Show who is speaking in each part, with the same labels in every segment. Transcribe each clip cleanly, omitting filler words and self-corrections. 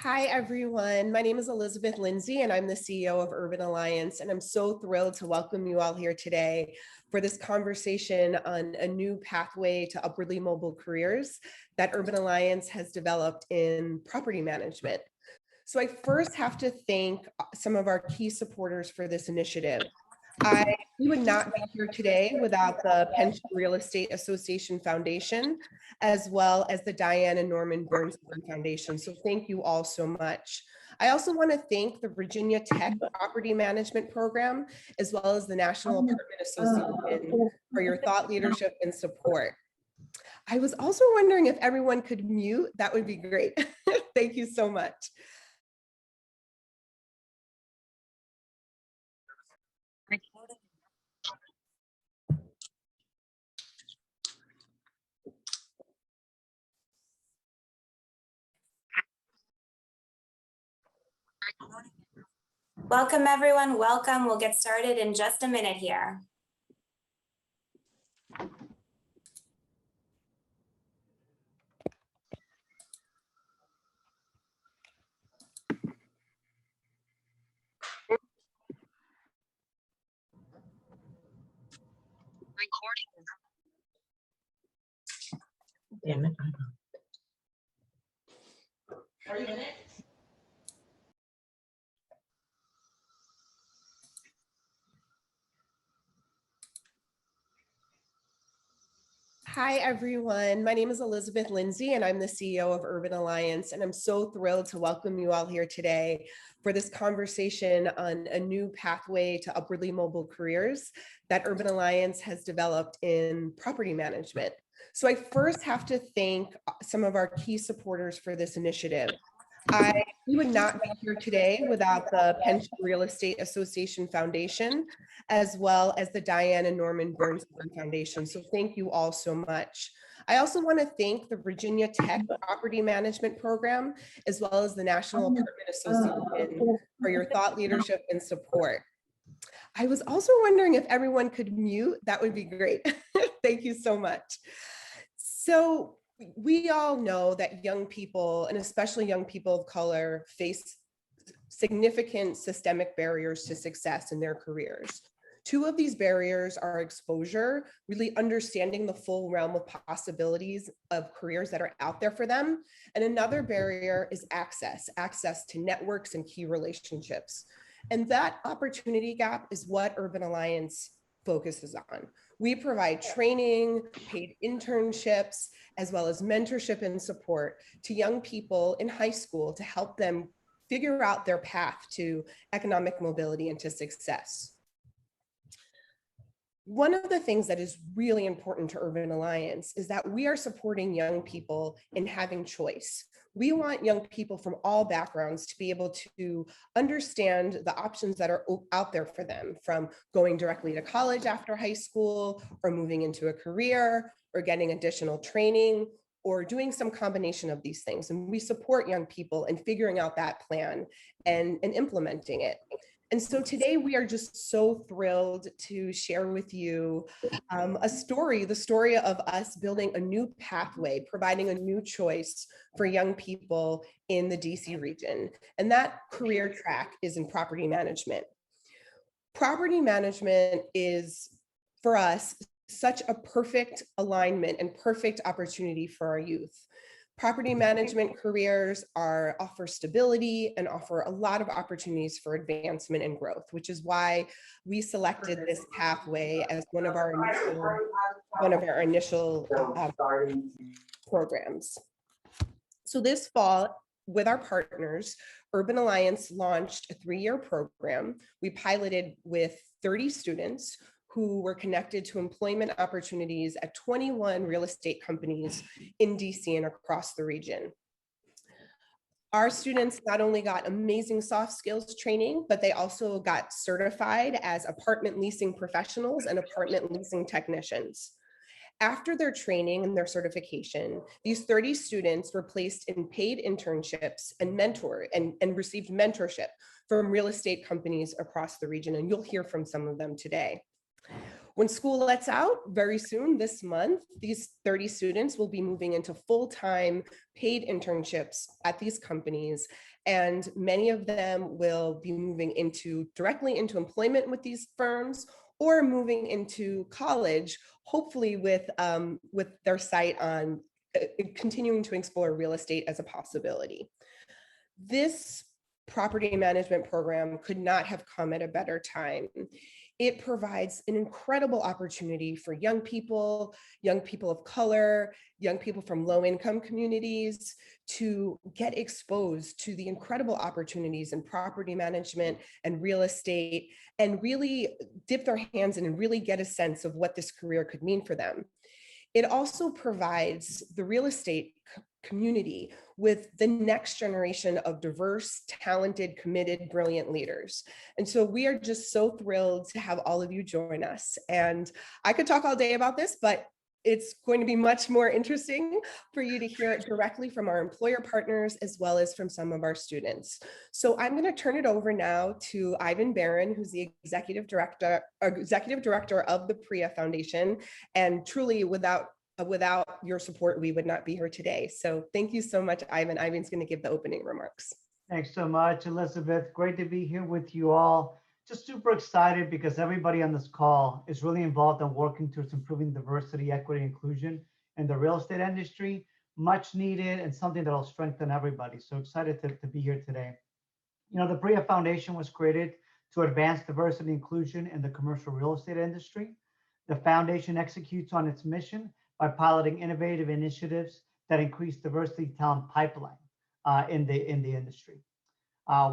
Speaker 1: Hi, everyone. My name is Elizabeth Lindsay, and I'm the CEO of Urban Alliance. And I'm so thrilled to welcome you all here today for this conversation on a new pathway to upwardly mobile careers that Urban Alliance has developed in property management. So I first have to thank some of our key supporters for this initiative. We would not be here today without the Pension Real Estate Association Foundation, as well as the Diane and Norman Bernstein Foundation. So thank you all so much. I also want to thank the Virginia Tech Property Management Program, as well as the National Apartment Association for your thought leadership and support. I was also wondering if everyone could mute, that would be great. Thank you so much.
Speaker 2: Welcome, everyone. Welcome. We'll get started in just a minute here.
Speaker 3: Recording. Damn it. Are you in it?
Speaker 1: Hi, everyone. My name is Elizabeth Lindsay, and I'm the CEO of Urban Alliance. And I'm so thrilled to welcome you all here today for this conversation on a new pathway to upwardly mobile careers that Urban Alliance has developed in property management. So I first have to thank some of our key supporters for this initiative. We would not be here today without the Pension Real Estate Association Foundation, as well as the Diane and Norman Bernstein Foundation. So thank you all so much. I also want to thank the Virginia Tech Property Management Program, as well as the National Apartment Association for your thought leadership and support. I was also wondering if everyone could mute, that would be great. Thank you so much. So we all know that young people, and especially young people of color, face significant systemic barriers to success in their careers. Two of these barriers are exposure, really understanding the full realm of possibilities of careers that are out there for them. And another barrier is access to networks and key relationships. And that opportunity gap is what Urban Alliance focuses on. We provide training, paid internships, as well as mentorship and support to young people in high school to help them figure out their path to economic mobility and to success. One of the things that is really important to Urban Alliance is that we are supporting young people in having choice. We want young people from all backgrounds to be able to understand the options that are out there for them, from going directly to college after high school, or moving into a career, or getting additional training, or doing some combination of these things. And we support young people in figuring out that plan and implementing it. And so today we are just so thrilled to share with you the story of us building a new pathway, providing a new choice for young people in the DC region. And that career track is in property management. Property management is, for us, such a perfect alignment and perfect opportunity for our youth. Property management careers offer stability and offer a lot of opportunities for advancement and growth, which is why we selected this pathway as one of our initial programs. So this fall, with our partners, Urban Alliance launched a 3-year program. We piloted with 30 students who were connected to employment opportunities at 21 real estate companies in DC and across the region. Our students not only got amazing soft skills training, but they also got certified as apartment leasing professionals and apartment leasing technicians. After their training and their certification, these 30 students were placed in paid internships and received mentorship from real estate companies across the region, and you'll hear from some of them today. When school lets out very soon this month, these 30 students will be moving into full-time paid internships at these companies. And many of them will be moving directly into employment with these firms or moving into college, hopefully with their sight on continuing to explore real estate as a possibility. This property management program could not have come at a better time. It provides an incredible opportunity for young people of color, young people from low-income communities to get exposed to the incredible opportunities in property management and real estate and really dip their hands in and really get a sense of what this career could mean for them. It also provides the real estate community with the next generation of diverse, talented, committed, brilliant leaders. And so we are just so thrilled to have all of you join us. And I could talk all day about this, but it's going to be much more interesting for you to hear it directly from our employer partners as well as from some of our students. So I'm going to turn it over now to Ivan Barron, who's the executive director of the PRIA Foundation. And truly, without your support, we would not be here today. So thank you so much, Ivan. Ivan's going to give the opening remarks.
Speaker 4: Thanks so much, Elizabeth. Great to be here with you all. Just super excited because everybody on this call is really involved in working towards improving diversity, equity, inclusion in the real estate industry. Much needed and something that will strengthen everybody. So excited to be here today. You know, the PRIA Foundation was created to advance diversity and inclusion in the commercial real estate industry. The foundation executes on its mission by piloting innovative initiatives that increase diversity talent pipeline in the industry.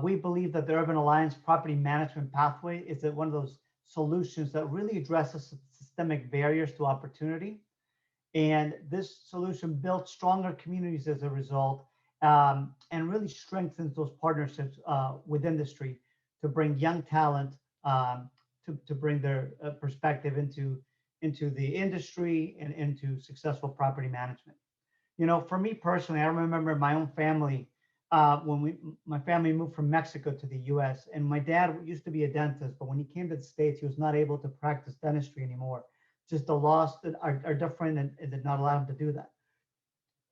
Speaker 4: We believe that the Urban Alliance Property Management Pathway is one of those solutions that really addresses systemic barriers to opportunity. And this solution builds stronger communities as a result, and really strengthens those partnerships with industry to bring young talent, to bring their perspective into the industry and into successful property management. You know, for me personally, I remember my own family, my family moved from Mexico to the US, and my dad used to be a dentist, but when he came to the States, he was not able to practice dentistry anymore. Just the laws that are different and did not allow him to do that.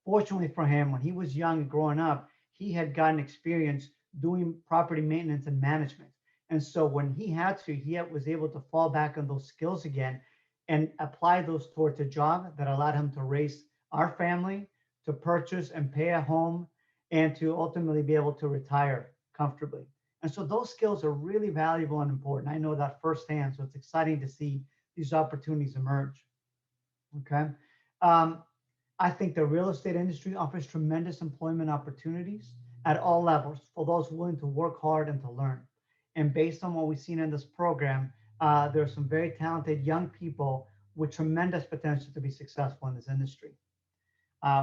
Speaker 4: Fortunately for him, when he was young and growing up, he had gotten experience doing property maintenance and management. And so when he had to, was able to fall back on those skills again and apply those towards a job that allowed him to raise our family, to purchase and pay a home, and to ultimately be able to retire comfortably. And so those skills are really valuable and important. I know that firsthand, so it's exciting to see these opportunities emerge. Okay. I think the real estate industry offers tremendous employment opportunities at all levels for those willing to work hard and to learn. And based on what we've seen in this program, there are some very talented young people with tremendous potential to be successful in this industry.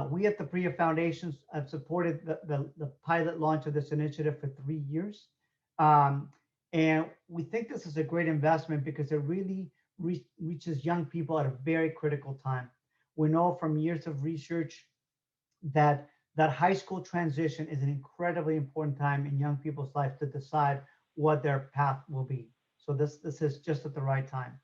Speaker 4: We at the PRIA Foundation have supported the pilot launch of this initiative for 3 years. And we think this is a great investment because it really reaches young people at a very critical time. We know from years of research that high school transition is an incredibly important time in young people's lives to decide what their path will be. So this is just at the right time.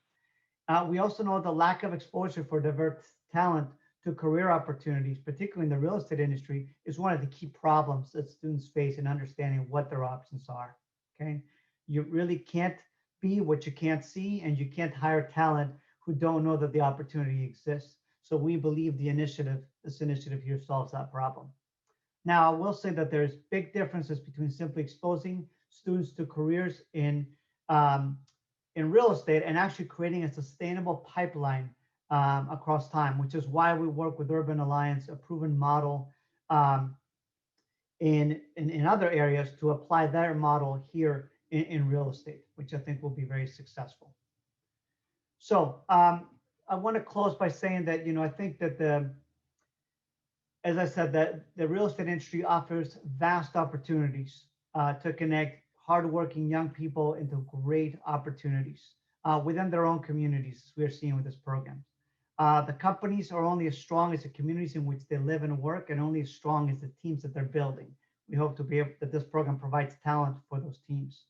Speaker 4: We also know the lack of exposure for diverse talent to career opportunities, particularly in the real estate industry, is one of the key problems that students face in understanding what their options are. Okay, you really can't be what you can't see, and you can't hire talent who don't know that the opportunity exists. So we believe this initiative here solves that problem. Now, I will say that there's big differences between simply exposing students to careers in real estate and actually creating a sustainable pipeline across time, which is why we work with Urban Alliance, a proven model in other areas, to apply their model here in real estate, which I think will be very successful. So I want to close by saying that, I think that as I said, that the real estate industry offers vast opportunities to connect hardworking young people into great opportunities within their own communities, as we're seeing with this program. The companies are only as strong as the communities in which they live and work, and only as strong as the teams that they're building. We hope to be able that this program provides talent for those teams.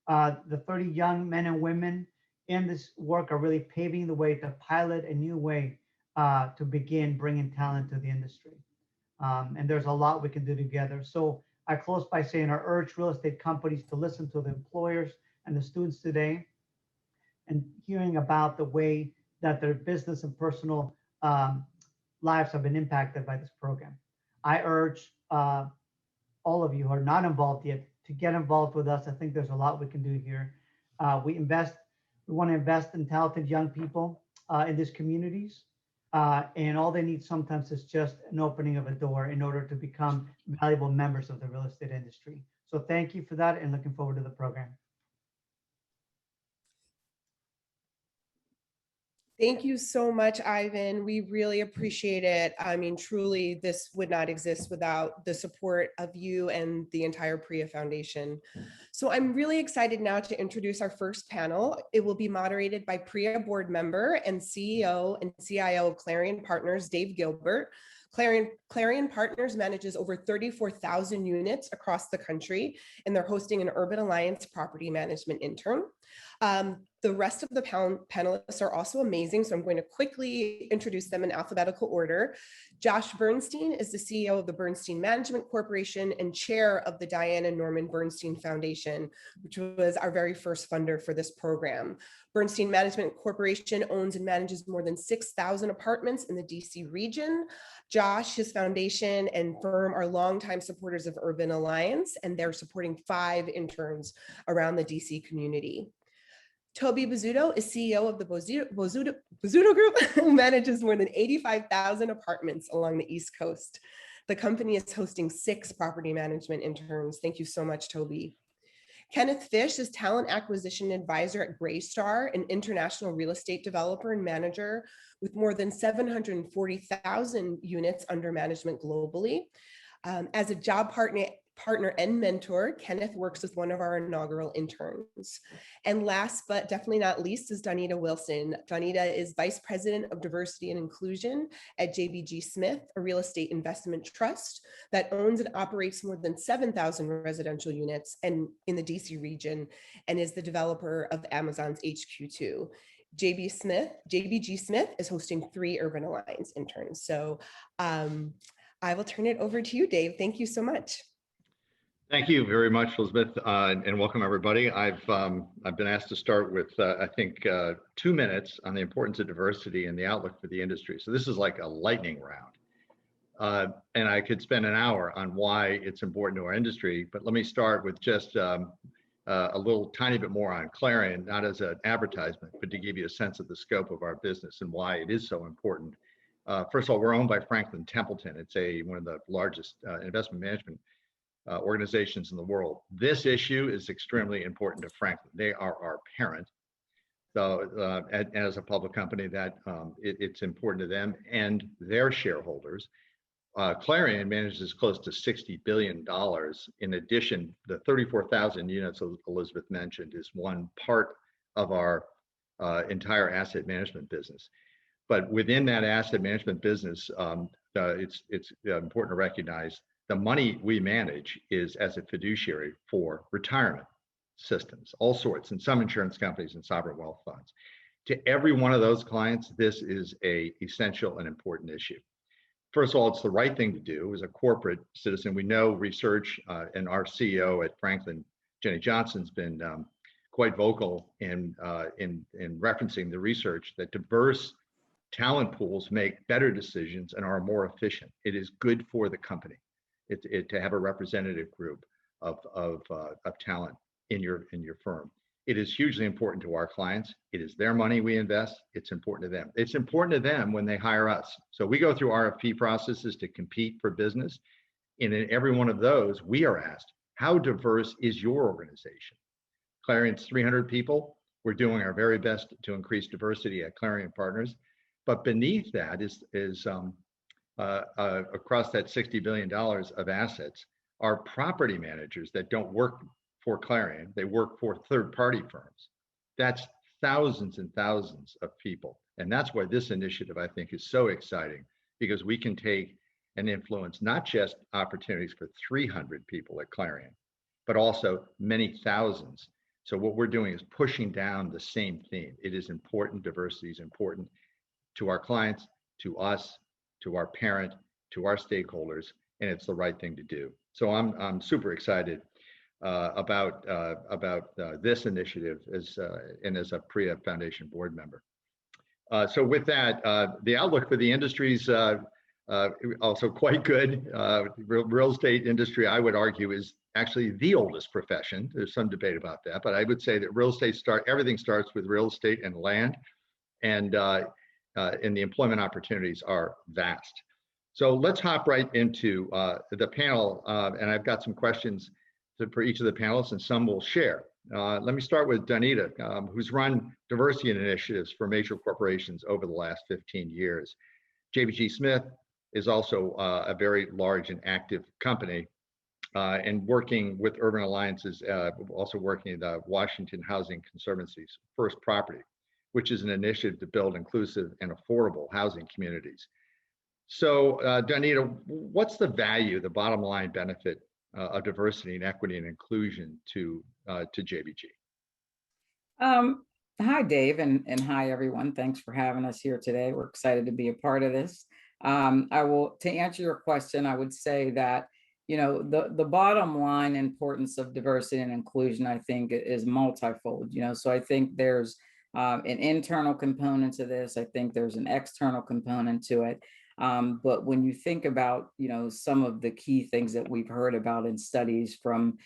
Speaker 4: The 30 young men and women in this work are really paving the way to pilot a new way to begin bringing talent to the industry. And there's a lot we can do together. So I close by saying I urge real estate companies to listen to the employers and the students today and hearing about the way that their business and personal lives have been impacted by this program. I urge all of you who are not involved yet to get involved with us. I think there's a lot we can do here. We want to invest in talented young people in these communities. And all they need sometimes is just an opening of a door in order to become valuable members of the real estate industry. So thank you for that and looking forward to the program.
Speaker 1: Thank you so much, Ivan. We really appreciate it. I mean, truly, this would not exist without the support of you and the entire PRIA Foundation. So I'm really excited now to introduce our first panel. It will be moderated by PRIA board member and CEO and CIO of Clarion Partners, Dave Gilbert. Clarion Partners manages over 34,000 units across the country, and they're hosting an Urban Alliance property management intern. The rest of the panelists are also amazing, so I'm going to quickly introduce them in alphabetical order. Josh Bernstein is the CEO of the Bernstein Management Corporation and chair of the Diane and Norman Bernstein Foundation, which was our very first funder for this program. Bernstein Management Corporation owns and manages more than 6,000 apartments in the DC region. Josh, his foundation and firm are longtime supporters of Urban Alliance, and they're supporting 5 interns around the DC community. Toby Bozzuto is CEO of the Bozzuto Group, who manages more than 85,000 apartments along the East Coast. The company is hosting 6 property management interns. Thank you so much, Toby. Kenneth Fish is talent acquisition advisor at Greystar, an international real estate developer and manager with more than 740,000 units under management globally. As a job partner and mentor, Kenneth works with one of our inaugural interns. And last but definitely not least is Danita Wilson. Danita is Vice President of Diversity and Inclusion at JBG Smith, a real estate investment trust that owns and operates more than 7,000 residential units and in the DC region, and is the developer of Amazon's HQ2. JBG Smith is hosting 3 Urban Alliance interns. So I will turn it over to you, Dave. Thank you so much.
Speaker 5: Thank you very much, Elizabeth, and welcome everybody. I've been asked to start with I think 2 minutes on the importance of diversity and the outlook for the industry. So this is like a lightning round, and I could spend an hour on why it's important to our industry. But let me start with just a little tiny bit more on Clarion, not as an advertisement, but to give you a sense of the scope of our business and why it is so important. First of all, we're owned by Franklin Templeton. It's one of the largest investment management organizations in the world. This issue is extremely important to Franklin. They are our parent. So as a public company, that it's important to them and their shareholders. Clarion manages close to $60 billion. In addition, the 34,000 units Elizabeth mentioned is one part of our entire asset management business. But within that asset management business, it's important to recognize the money we manage is as a fiduciary for retirement systems, all sorts, and some insurance companies and sovereign wealth funds. To every one of those clients, this is an essential and important issue. First of all, it's the right thing to do as a corporate citizen. We know research, and our CEO at Franklin, Jenny Johnson's been quite vocal in referencing the research that diverse talent pools make better decisions and are more efficient. It is good for the company. To have a representative group of talent in your firm. It is hugely important to our clients. It is their money we invest. It's important to them. It's important to them when they hire us. So we go through RFP processes to compete for business. And in every one of those, we are asked, how diverse is your organization? Clarion's 300 people. We're doing our very best to increase diversity at Clarion Partners. But beneath that is across that $60 billion of assets are property managers that don't work for Clarion. They work for third-party firms. That's thousands and thousands of people. And that's why this initiative, I think, is so exciting, because we can take and influence not just opportunities for 300 people at Clarion, but also many thousands So what we're doing is pushing down the same theme. It is important. Diversity is important to our clients, to us, to our parent, to our stakeholders, and it's the right thing to do. So I'm super excited about this initiative as a PREA Foundation board member. So with that, the outlook for the industry is also quite good. Real estate industry, I would argue, is actually the oldest profession. There's some debate about that, but I would say that everything starts with real estate and land, and the employment opportunities are vast. So let's hop right into the panel, and I've got some questions for each of the panelists, and some will share. Let me start with Danita, who's run diversity initiatives for major corporations over the last 15 years. JBG Smith is also a very large and active company, and working with Urban Alliances, also working at the Washington Housing Conservancy's First Property, which is an initiative to build inclusive and affordable housing communities. So Danita, what's the value, the bottom line benefit of diversity and equity and inclusion to JBG?
Speaker 3: Hi, Dave, and hi, everyone. Thanks for having us here today. We're excited to be a part of this. To answer your question, I would say that, the bottom line importance of diversity and inclusion, I think, is multifold. So I think there's an internal component to this. I think there's an external component to it. But when you think about, some of the key things that we've heard about in studies from,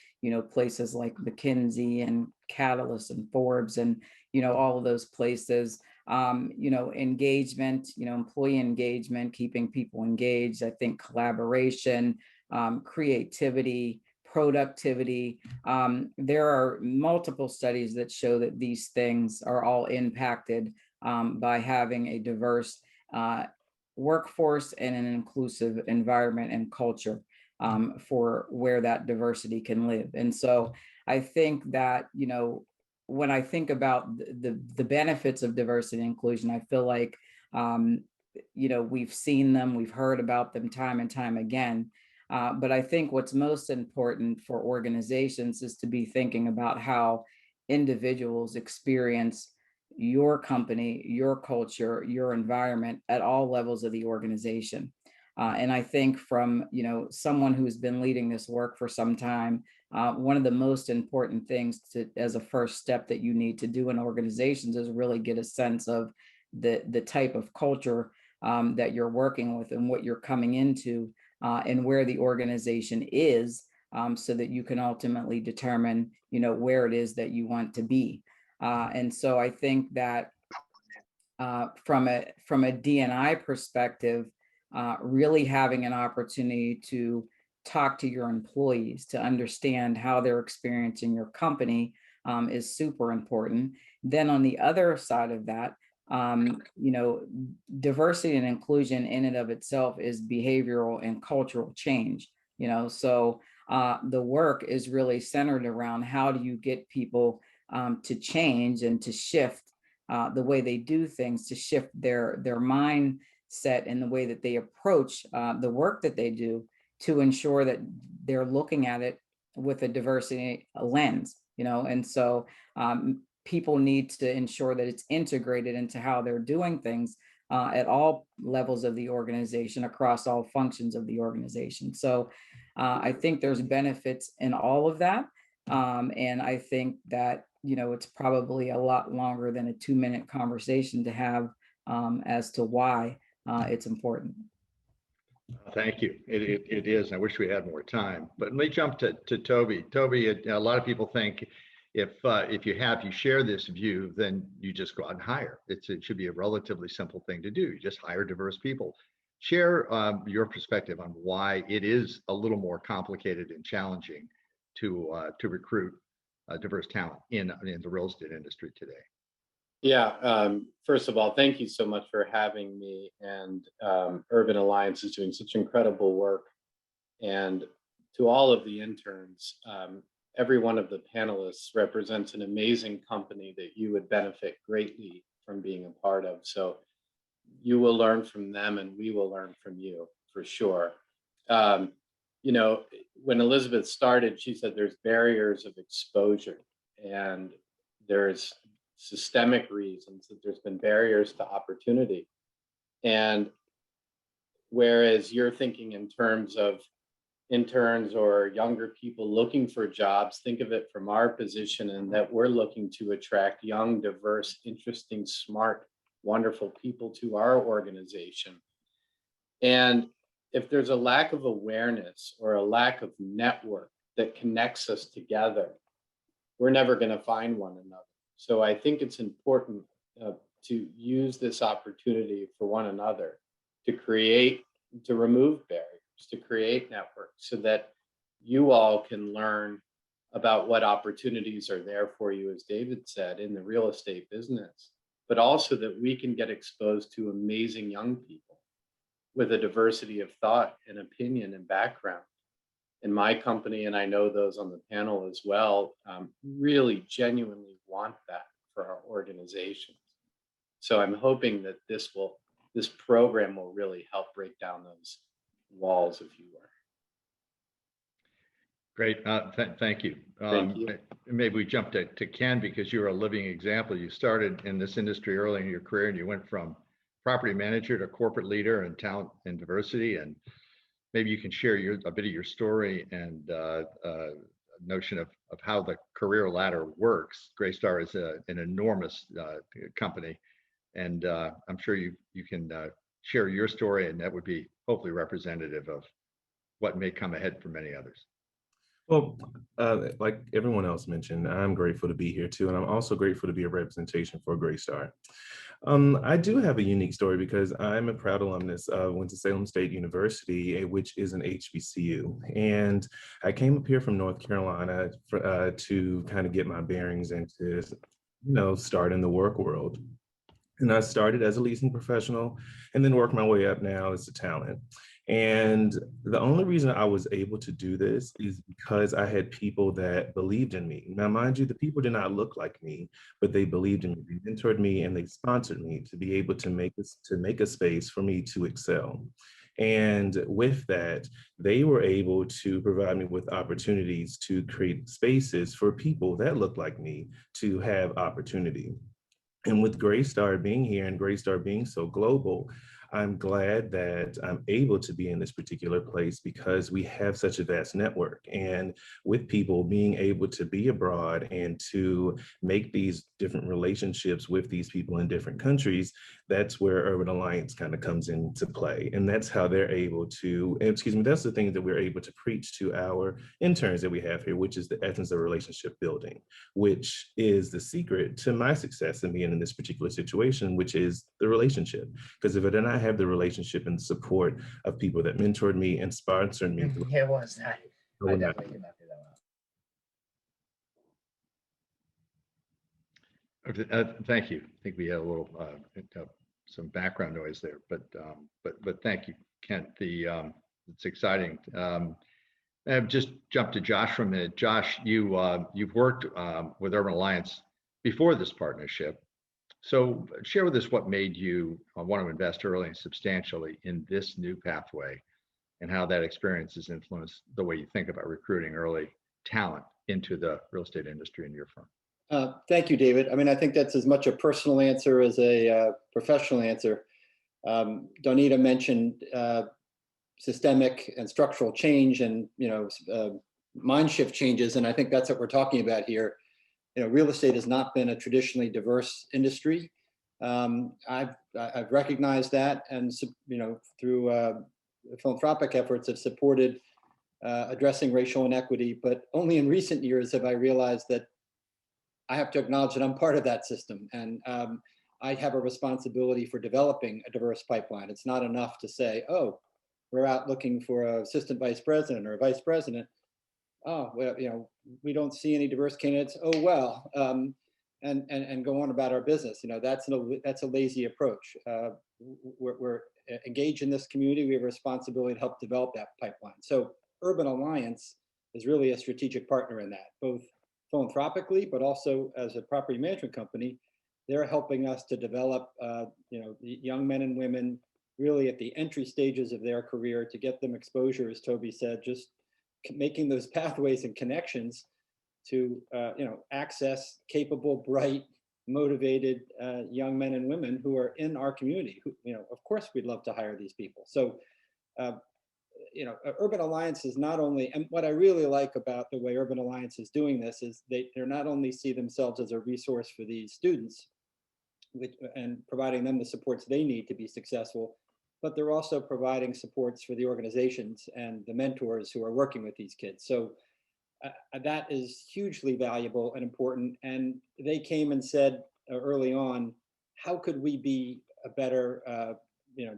Speaker 3: places like McKinsey and Catalyst and Forbes and, all of those places, engagement, employee engagement, keeping people engaged, I think collaboration, creativity, productivity. There are multiple studies that show that these things are all impacted by having a diverse workforce and an inclusive environment and culture for where that diversity can live. And so I think that, when I think about the benefits of diversity and inclusion, I feel like, we've seen them, we've heard about them time and time again. But I think what's most important for organizations is to be thinking about how individuals experience your company, your culture, your environment at all levels of the organization. And I think from, someone who's been leading this work for some time, one of the most important things as a first step that you need to do in organizations is really get a sense of the type of culture that you're working with and what you're coming into and where the organization is, so that you can ultimately determine, where it is that you want to be. And so I think that from a D&I perspective, really having an opportunity to talk to your employees to understand how they're experiencing your company is super important. Then on the other side of that, diversity and inclusion in and of itself is behavioral and cultural change. So the work is really centered around how do you get people to change and to shift the way they do things, to shift their mindset and the way that they approach the work that they do, to ensure that they're looking at it with a diversity lens, and so people need to ensure that it's integrated into how they're doing things at all levels of the organization, across all functions of the organization. So I think there's benefits in all of that. And I think that, it's probably a lot longer than a 2-minute conversation to have as to why it's important.
Speaker 5: Thank you. It is. I wish we had more time, but let me jump to Toby. Toby, a lot of people think if you share this view, then you just go out and hire. It should be a relatively simple thing to do. You just hire diverse people. Share your perspective on why it is a little more complicated and challenging to recruit diverse talent in the real estate industry today.
Speaker 6: Yeah, first of all, thank you so much for having me. And Urban Alliance is doing such incredible work. And to all of the interns, every one of the panelists represents an amazing company that you would benefit greatly from being a part of. So you will learn from them and we will learn from you for sure. When Elizabeth started, she said there's barriers of exposure. and there's systemic reasons that there's been barriers to opportunity. And whereas you're thinking in terms of interns or younger people looking for jobs, think of it from our position, and that we're looking to attract young, diverse, interesting, smart, wonderful people to our organization. And if there's a lack of awareness or a lack of network that connects us together, we're never going to find one another. So I think it's important to use this opportunity for one another to remove barriers, to create networks so that you all can learn about what opportunities are there for you, as David said, in the real estate business, but also that we can get exposed to amazing young people with a diversity of thought and opinion and background. In my company, and I know those on the panel as well, really genuinely want that for our organizations. So I'm hoping that this program will really help break down those walls, if you were.
Speaker 5: Great, thank you.
Speaker 6: Thank you.
Speaker 5: Maybe we jump to Ken, because you're a living example. You started in this industry early in your career, and you went from property manager to corporate leader in talent and diversity. And maybe you can share a bit of your story and notion of how the career ladder works. Greystar is an enormous company, and I'm sure you can share your story, and that would be hopefully representative of what may come ahead for many others.
Speaker 7: Well, like everyone else mentioned, I'm grateful to be here too, and I'm also grateful to be a representation for Greystar. I do have a unique story because I'm a proud alumnus of Winston-Salem State University, which is an HBCU. And I came up here from North Carolina to kind of get my bearings and to, start in the work world. And I started as a leasing professional and then worked my way up now as a talent. And the only reason I was able to do this is because I had people that believed in me. Now, mind you, the people did not look like me, but they believed in me. They mentored me and they sponsored me to be able to make a space for me to excel. And with that, they were able to provide me with opportunities to create spaces for people that look like me to have opportunity. And with Greystar being here and Greystar being so global, I'm glad that I'm able to be in this particular place because we have such a vast network. And with people being able to be abroad and to make these different relationships with these people in different countries, that's where Urban Alliance kind of comes into play. And that's how they're able to, that's the thing that we're able to preach to our interns that we have here, which is the essence of relationship building, which is the secret to my success in being in this particular situation, which is the relationship. Because if I did not have the relationship and support of people that mentored me and sponsored me.
Speaker 8: It was. I definitely could not do that well.
Speaker 5: Thank you. I think we had a little some background noise there, but thank you, Kent. It's exciting. I've just jumped to Josh for a minute. Josh, you've worked with Urban Alliance before this partnership. So share with us what made you want to invest early and substantially in this new pathway, and how that experience has influenced the way you think about recruiting early talent into the real estate industry in your firm.
Speaker 9: Thank you, David. I mean, I think that's as much a personal answer as a professional answer. Danita mentioned systemic and structural change and mind shift changes, and I think that's what we're talking about here. Real estate has not been a traditionally diverse industry. I've recognized that, and through philanthropic efforts have supported addressing racial inequity. But only in recent years have I realized that I have to acknowledge that I'm part of that system, and I have a responsibility for developing a diverse pipeline. It's not enough to say, "Oh, we're out looking for an assistant vice president or a vice president. Oh, well, we don't see any diverse candidates. Oh, well, and go on about our business. That's a lazy approach. We're engaged in this community. We have a responsibility to help develop that pipeline. So Urban Alliance is really a strategic partner in that, both philanthropically, but also as a property management company. They're helping us to develop, young men and women really at the entry stages of their career to get them exposure, as Toby said, just making those pathways and connections to access capable, bright, motivated young men and women who are in our community. Who, of course, we'd love to hire these people. So, Urban Alliance is not only, and what I really like about the way Urban Alliance is doing this is they're not only see themselves as a resource for these students, and providing them the supports they need to be successful, but they're also providing supports for the organizations and the mentors who are working with these kids. So that is hugely valuable and important. And they came and said early on, how could we be a better,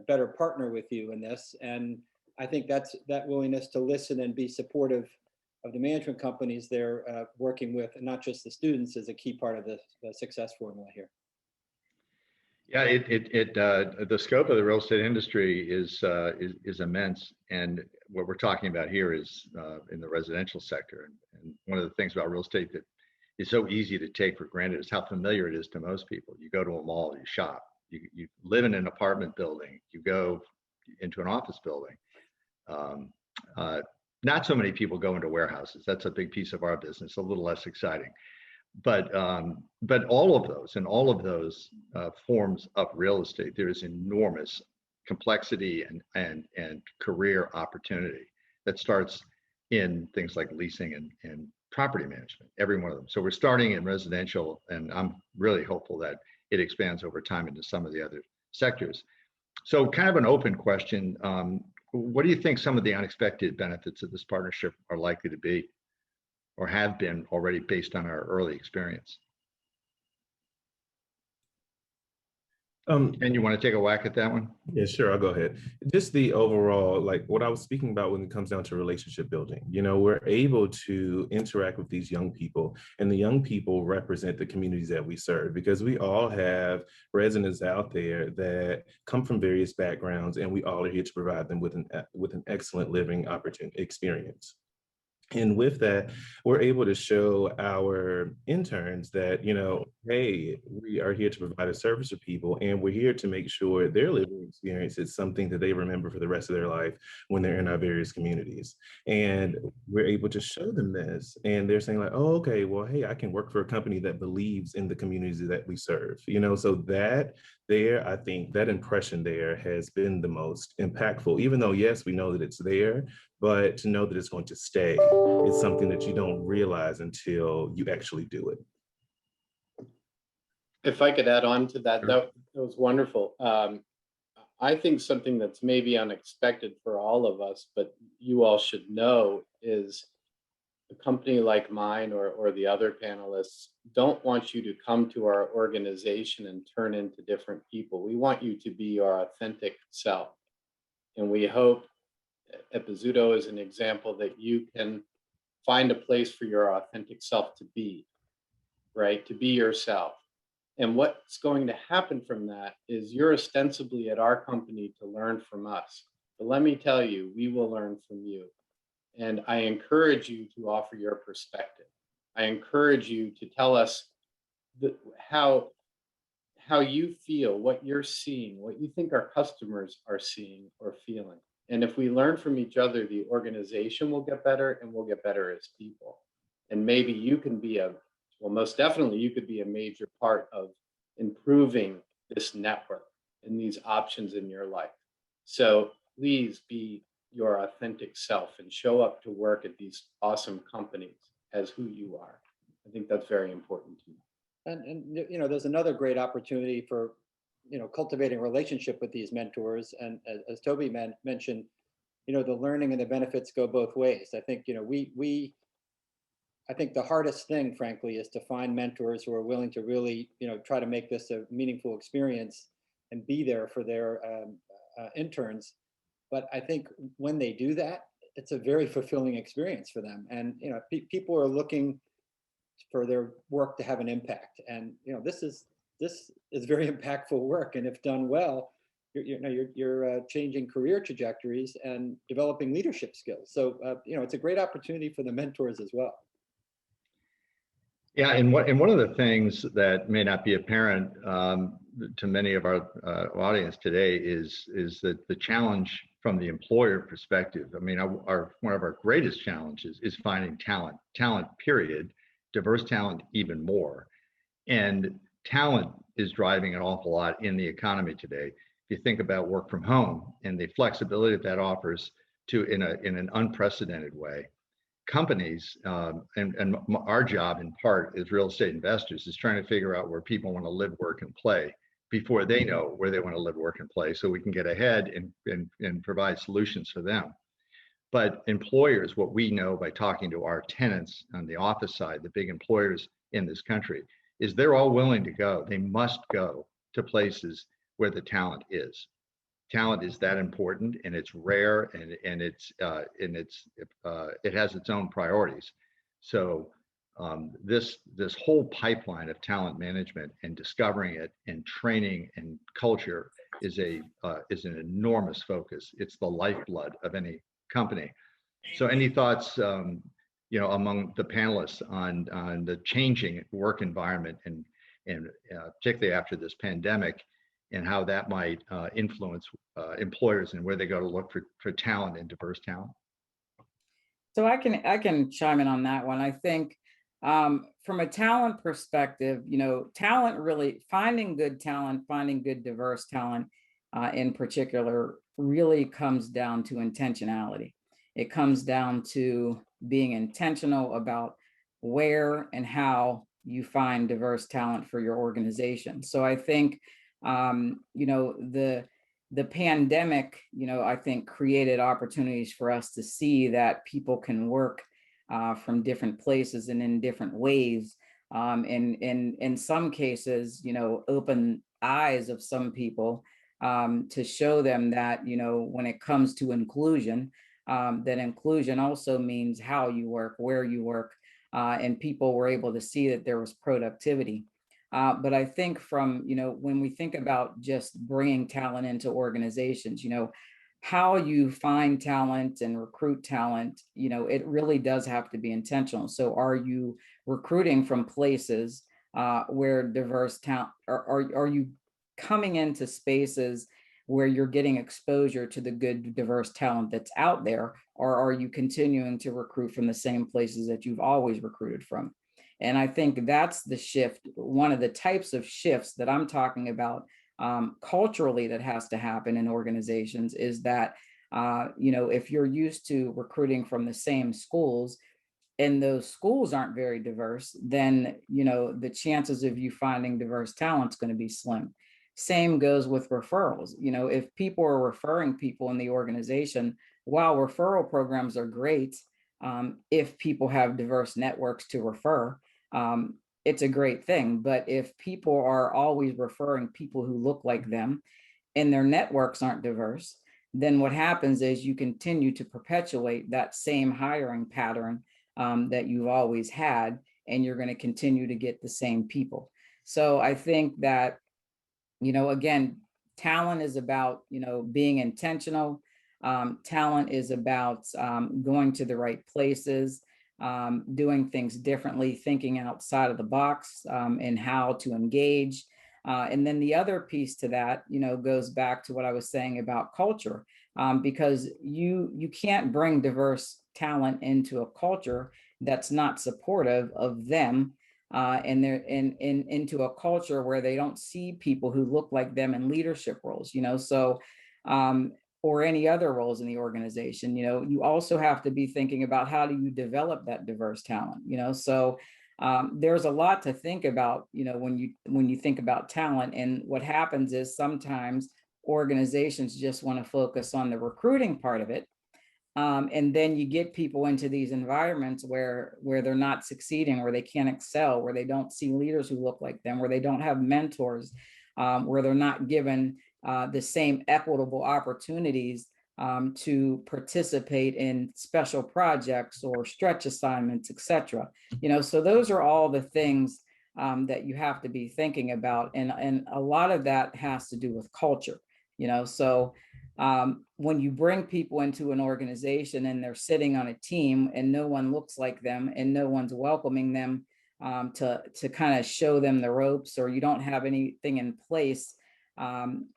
Speaker 9: better partner with you in this? And I think that willingness to listen and be supportive of the management companies they're working with, and not just the students, is a key part of the success formula here.
Speaker 5: Yeah, the scope of the real estate industry is immense, and what we're talking about here is in the residential sector. And one of the things about real estate that is so easy to take for granted is how familiar it is to most people. You go to a mall, you shop, you live in an apartment building, you go into an office building. Not so many people go into warehouses. That's a big piece of our business, a little less exciting. But all of those, and all of those forms of real estate, there is enormous complexity and career opportunity that starts in things like leasing and property management, every one of them. So we're starting in residential, and I'm really hopeful that it expands over time into some of the other sectors. So kind of an open question. What do you think some of the unexpected benefits of this partnership are likely to be, or have been already, based on our early experience? And you want to take a whack at that one?
Speaker 7: Yeah, sure, I'll go ahead. Just the overall, like what I was speaking about when it comes down to relationship building, we're able to interact with these young people, and the young people represent the communities that we serve, because we all have residents out there that come from various backgrounds, and we all are here to provide them with an excellent living experience. And with that, we're able to show our interns that, hey, we are here to provide a service to people, and we're here to make sure their living experience is something that they remember for the rest of their life when they're in our various communities. And we're able to show them this, and they're saying like, oh, okay, well, hey, I can work for a company that believes in the communities that we serve, so that there, I think that impression there has been the most impactful, even though, yes, we know that it's there, but to know that it's going to stay is something that you don't realize until you actually do it.
Speaker 6: If I could add on to that, that was wonderful. I think something that's maybe unexpected for all of us, but you all should know, is a company like mine or the other panelists don't want you to come to our organization and turn into different people. We want you to be your authentic self. And we hope Epizzuto is an example that you can find a place for your authentic self to be, right? To be yourself. And what's going to happen from that is you're ostensibly at our company to learn from us. But let me tell you, we will learn from you. And I encourage you to offer your perspective. I encourage you to tell us how you feel, what you're seeing, what you think our customers are seeing or feeling. And if we learn from each other, the organization will get better, and we'll get better as people. And maybe you can be most definitely you could be a major part of improving this network and these options in your life. So please be your authentic self and show up to work at these awesome companies as who you are. I think that's very important to me.
Speaker 9: And there's another great opportunity for cultivating a relationship with these mentors. And as Toby mentioned, the learning and the benefits go both ways. I think I think the hardest thing, frankly, is to find mentors who are willing to really try to make this a meaningful experience and be there for their interns. But I think when they do that, it's a very fulfilling experience for them. And people are looking for their work to have an impact. And this is very impactful work. And if done well, you're changing career trajectories and developing leadership skills. So it's a great opportunity for the mentors as well.
Speaker 5: Yeah, and one of the things that may not be apparent to many of our audience today is that the challenge from the employer perspective. I mean, one of our greatest challenges is finding talent, period, diverse talent even more. And talent is driving an awful lot in the economy today. If you think about work from home and the flexibility that offers to in an unprecedented way, companies and our job in part as real estate investors is trying to figure out where people want to live, work, and play before they know where they want to live, work, and play, so we can get ahead and provide solutions for them. But employers, what we know by talking to our tenants on the office side, the big employers in this country, is they're all willing to go. They must go to places where the talent is. Talent is that important, and it's rare, and it has its own priorities. So this whole pipeline of talent management and discovering it and training and culture is an enormous focus. It's the lifeblood of any company. So any thoughts, among the panelists on the changing work environment and particularly after this pandemic, and how that might influence employers and where they go to look for talent and diverse talent?
Speaker 3: So I can chime in on that one. I think from a talent perspective, talent really, finding good talent, finding good diverse talent in particular really comes down to intentionality. It comes down to being intentional about where and how you find diverse talent for your organization. So I think, the pandemic, I think created opportunities for us to see that people can work from different places and in different ways. And in some cases, open eyes of some people to show them that, when it comes to inclusion, that inclusion also means how you work, where you work, and people were able to see that there was productivity. But I think from, when we think about just bringing talent into organizations, how you find talent and recruit talent, it really does have to be intentional. So are you recruiting from places where diverse talent, are you coming into spaces where you're getting exposure to the good diverse talent that's out there, or are you continuing to recruit from the same places that you've always recruited from? And I think that's the shift, one of the types of shifts that I'm talking about culturally that has to happen in organizations is that, if you're used to recruiting from the same schools and those schools aren't very diverse, then, the chances of you finding diverse talent is going to be slim. Same goes with referrals. If people are referring people in the organization, while referral programs are great, if people have diverse networks to refer, it's a great thing. But if people are always referring people who look like them and their networks aren't diverse, then what happens is you continue to perpetuate that same hiring pattern that you've always had, and you're going to continue to get the same people. So I think that, again, talent is about, being intentional. Talent is about going to the right places, doing things differently, thinking outside of the box, and how to engage. And then the other piece to that, goes back to what I was saying about culture, because you can't bring diverse talent into a culture that's not supportive of them, and they're into a culture where they don't see people who look like them in leadership roles, so or any other roles in the organization. You also have to be thinking about how do you develop that diverse talent, so there's a lot to think about, when you think about talent. And what happens is sometimes organizations just want to focus on the recruiting part of it. And then you get people into these environments where they're not succeeding, where they can't excel, where they don't see leaders who look like them, where they don't have mentors, where they're not given the same equitable opportunities to participate in special projects or stretch assignments, etc. So those are all the things that you have to be thinking about. And a lot of that has to do with culture, so when you bring people into an organization and they're sitting on a team and no one looks like them and no one's welcoming them to kind of show them the ropes, or you don't have anything in place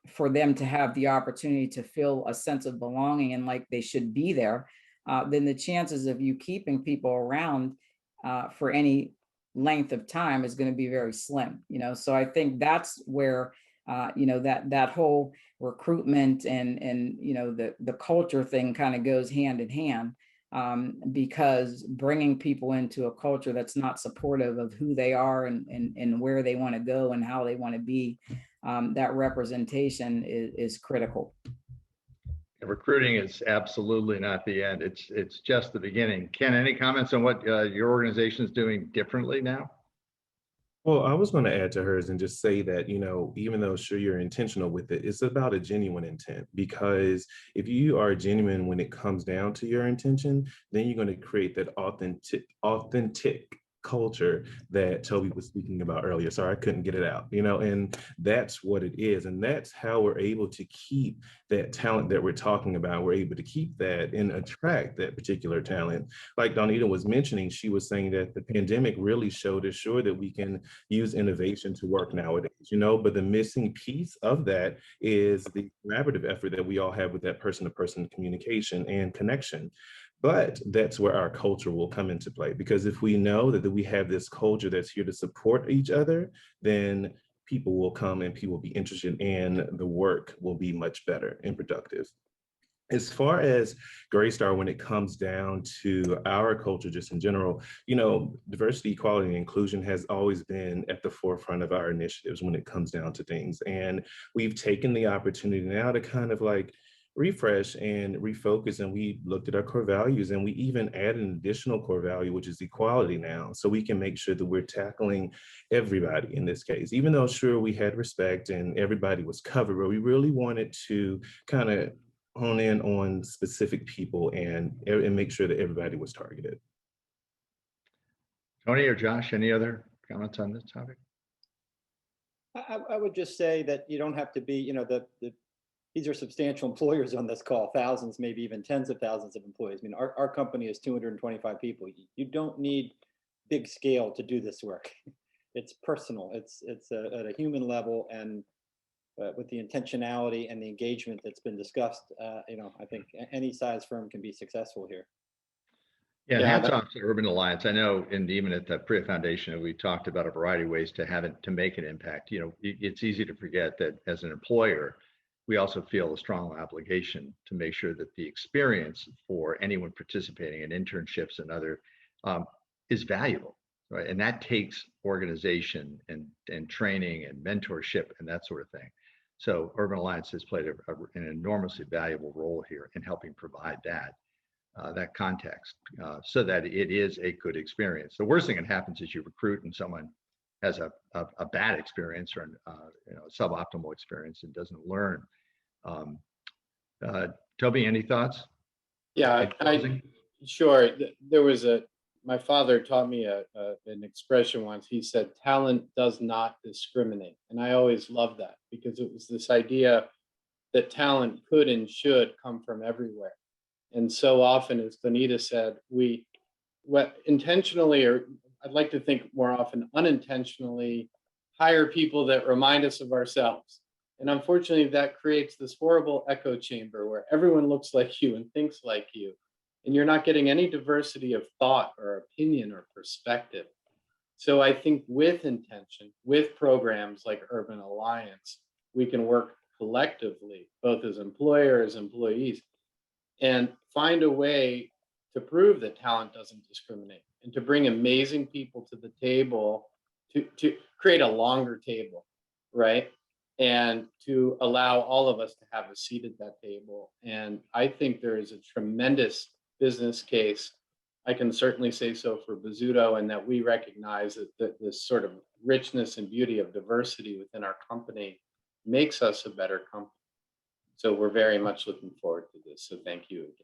Speaker 3: for them to have the opportunity to feel a sense of belonging and like they should be there, then the chances of you keeping people around for any length of time is going to be very slim, so I think that's where that whole recruitment and the culture thing kind of goes hand in hand, because bringing people into a culture that's not supportive of who they are and where they want to go and how they want to be, that representation is critical.
Speaker 5: Recruiting is absolutely not the end. It's just the beginning. Ken, any comments on what your organization is doing differently now?
Speaker 7: Well, I was going to add to hers and just say that, even though sure you're intentional with it, it's about a genuine intent, because if you are genuine when it comes down to your intention, then you're going to create that authentic culture that Toby was speaking about earlier. Sorry, I couldn't get it out, and that's what it is. And that's how we're able to keep that talent that we're talking about. We're able to keep that and attract that particular talent. Like Danita was mentioning, she was saying that the pandemic really showed us sure that we can use innovation to work nowadays, but the missing piece of that is the collaborative effort that we all have with that person-to-person communication and connection. But that's where our culture will come into play, because if we know that we have this culture that's here to support each other, then people will come and people will be interested, and the work will be much better and productive. As far as Greystar, when it comes down to our culture, just in general, diversity, equality, and inclusion has always been at the forefront of our initiatives when it comes down to things. And we've taken the opportunity now to kind of refresh and refocus, and we looked at our core values, and we even added an additional core value, which is equality now, so we can make sure that we're tackling everybody in this case. Even though sure we had respect and everybody was covered, but we really wanted to kind of hone in on specific people and make sure that everybody was targeted.
Speaker 5: Tony or Josh, any other comments on this topic?
Speaker 9: I would just say that you don't have to be, these are substantial employers on this call, thousands, maybe even tens of thousands of employees. I mean, our company is 225 people. You don't need big scale to do this work. It's personal. It's at a human level, and with the intentionality and the engagement that's been discussed, I think any size firm can be successful here.
Speaker 5: Yeah, hats off to Urban Alliance. I know, and even at the PRIA Foundation, we talked about a variety of ways to make an impact. It's easy to forget that as an employer, we also feel a strong obligation to make sure that the experience for anyone participating in internships and other is valuable, right? And that takes organization and training and mentorship and that sort of thing. So Urban Alliance has played an enormously valuable role here in helping provide that context so that it is a good experience. The worst thing that happens is you recruit and someone has a bad experience or a suboptimal experience and doesn't learn. Toby, any thoughts?
Speaker 6: Yeah, sure. There was my father taught me an expression once. He said, talent does not discriminate. And I always loved that, because it was this idea that talent could and should come from everywhere. And so often, as Danita said, we intentionally, or I'd like to think more often unintentionally, hire people that remind us of ourselves. And unfortunately, that creates this horrible echo chamber where everyone looks like you and thinks like you, and you're not getting any diversity of thought or opinion or perspective. So I think with intention, with programs like Urban Alliance, we can work collectively, both as employers, employees, and find a way to prove that talent doesn't discriminate, and to bring amazing people to the table, to create a longer table, right? And to allow all of us to have a seat at that table. And I think there is a tremendous business case. I can certainly say so for Bozzuto, and that we recognize that this sort of richness and beauty of diversity within our company makes us a better company. So we're very much looking forward to this. So thank you again.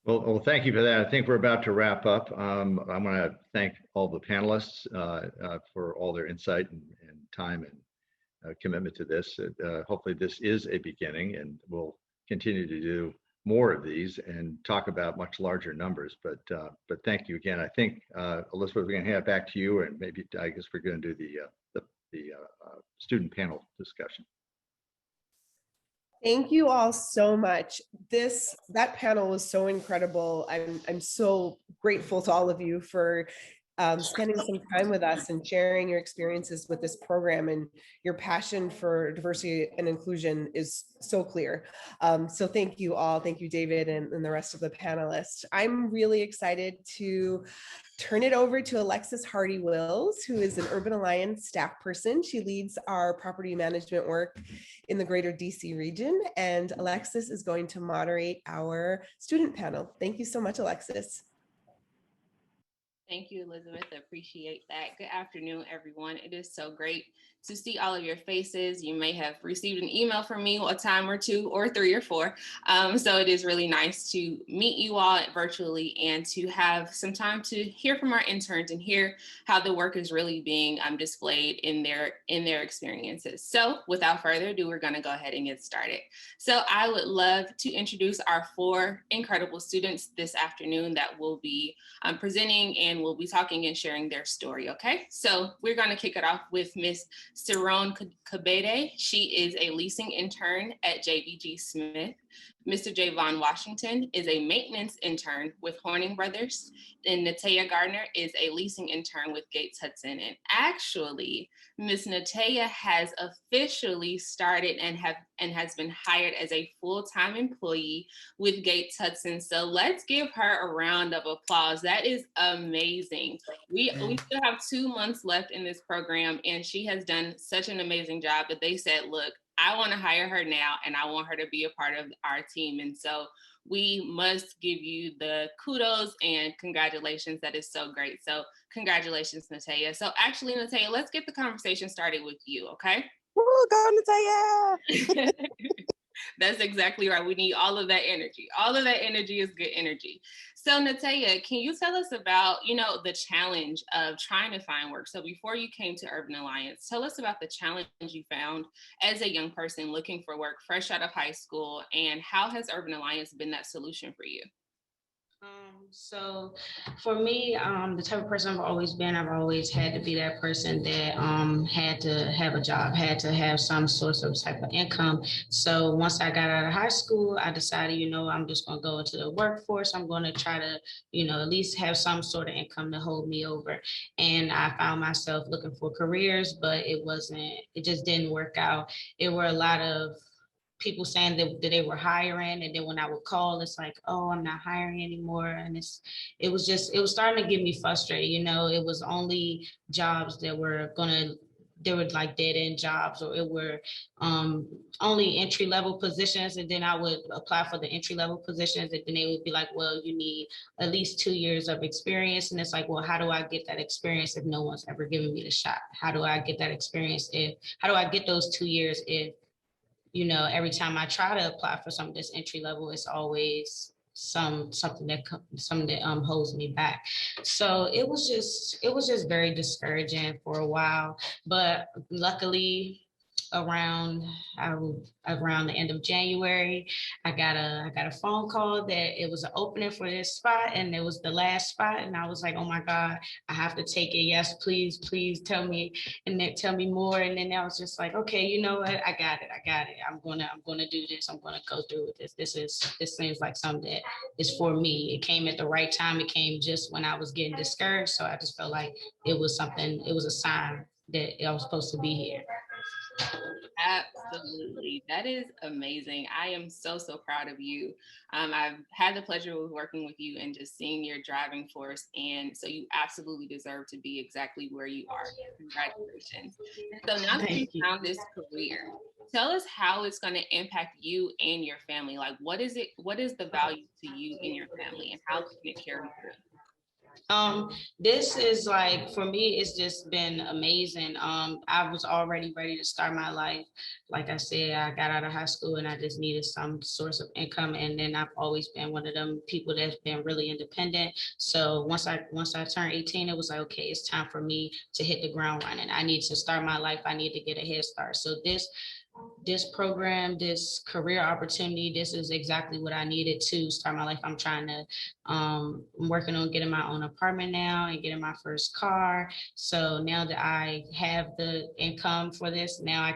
Speaker 5: Well, thank you for that. I think we're about to wrap up. I want to thank all the panelists for all their insight and time and commitment to this. Hopefully this is a beginning, and we'll continue to do more of these and talk about much larger numbers. But thank you again. I think, Elizabeth, we're going to hand it back to you, and maybe I guess we're going to do the student panel discussion.
Speaker 1: Thank you all so much. That panel was so incredible. I'm so grateful to all of you for spending some time with us and sharing your experiences with this program, and your passion for diversity and inclusion is so clear. So thank you all. Thank you, David, and the rest of the panelists. I'm really excited to turn it over to Alexis Hardy-Wills, who is an Urban Alliance staff person. She leads our property management work in the greater DC region, and Alexis is going to moderate our student panel. Thank you so much, Alexis.
Speaker 10: Thank you, Elizabeth. I appreciate that. Good afternoon, everyone. It is so great to see all of your faces. You may have received an email from me a time or two or three or four. So it is really nice to meet you all virtually and to have some time to hear from our interns and hear how the work is really being displayed in their experiences. So without further ado, we're going to go ahead and get started. So I would love to introduce our 4 incredible students this afternoon that will be presenting and will be talking and sharing their story, okay? So we're gonna kick it off with Miss Cerrone Kabede. She is a leasing intern at JBG Smith. Mr. Javon Washington is a maintenance intern with Horning Brothers. And Natea Gardner is a leasing intern with Gates Hudson. And actually, Miss Natea has officially started and has been hired as a full-time employee with Gates Hudson. So let's give her a round of applause. That is amazing. We still have 2 months left in this program, and she has done such an amazing job that they said, look, I want to hire her now, and I want her to be a part of our team. And so we must give you the kudos and congratulations. That is so great. So congratulations, Natea. So actually, Natea, let's get the conversation started with you, okay?
Speaker 11: Woo, go Natea!
Speaker 10: That's exactly right. We need all of that energy. All of that energy is good energy. So Natea, can you tell us about, the challenge of trying to find work? So before you came to Urban Alliance, tell us about the challenge you found as a young person looking for work fresh out of high school, and how has Urban Alliance been that solution for you?
Speaker 11: So for me, the type of person I've always been, I've always had to be that person that had to have a job, had to have some source of type of income. So once I got out of high school, I decided, I'm just going to go into the workforce. I'm going to try to, at least have some sort of income to hold me over. And I found myself looking for careers, but it just didn't work out. There were a lot of people saying that they were hiring, and then when I would call, it's like, oh, I'm not hiring anymore. And it was starting to get me frustrated. It was only jobs that were like dead end jobs, or it were only entry level positions. And then I would apply for the entry level positions, and then they would be like, well, you need at least 2 years of experience. And it's like, well, how do I get that experience if no one's ever given me the shot? How do I get that experience how do I get those 2 years if every time I try to apply for some of this entry level, it's always something that holds me back. So it was just very discouraging for a while. But luckily, around the end of January, I got a phone call that it was an opening for this spot, and it was the last spot. And I was like, oh my God, I have to take it. Yes, please tell me, and then tell me more. And then I was just like, okay, you know what? I got it. I'm gonna do this. I'm gonna go through with this. This seems like something that is for me. It came at the right time. It came just when I was getting discouraged. So I just felt like it was a sign that I was supposed to be here.
Speaker 10: Absolutely. That is amazing. I am so proud of you. I've had the pleasure of working with you and just seeing your driving force. And so you absolutely deserve to be exactly where you are. Congratulations. And so now that you found this career, tell us how it's going to impact you and your family. Like, what is the value to you and your family, and how can it carry through?
Speaker 11: This is like, for me, it's just been amazing. I was already ready to start my life. Like I said, I got out of high school and I just needed some source of income. And then I've always been one of them people that's been really independent. So once I turned 18, it was like, okay, it's time for me to hit the ground running. I need to start my life. I need to get a head start. So this program, this career opportunity, this is exactly what I needed to start my life. I'm working on getting my own apartment now and getting my first car. So now that I have the income for this, now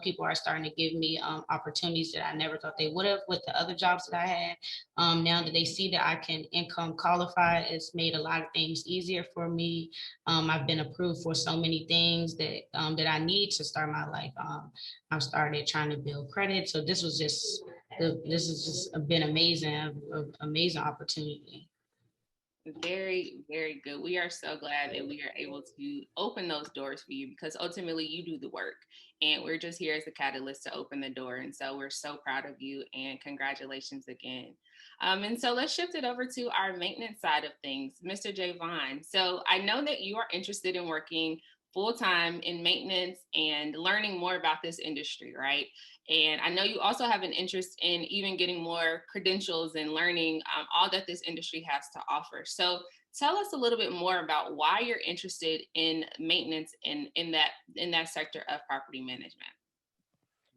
Speaker 11: people are starting to give me opportunities that I never thought they would have with the other jobs that I had. Now that they see that I can income qualify, it's made a lot of things easier for me. I've been approved for so many things that I need to start my life. I've started trying to build credit. So this has just been amazing opportunity.
Speaker 10: Very, very good. We are so glad that we are able to open those doors for you, because ultimately you do the work and we're just here as a catalyst to open the door. And so we're so proud of you and congratulations again. And so let's shift it over to our maintenance side of things, Mr. Javon. So I know that you are interested in working full-time in maintenance and learning more about this industry, right? And I know you also have an interest in even getting more credentials and learning all that this industry has to offer. So tell us a little bit more about why you're interested in maintenance and in that sector of property management.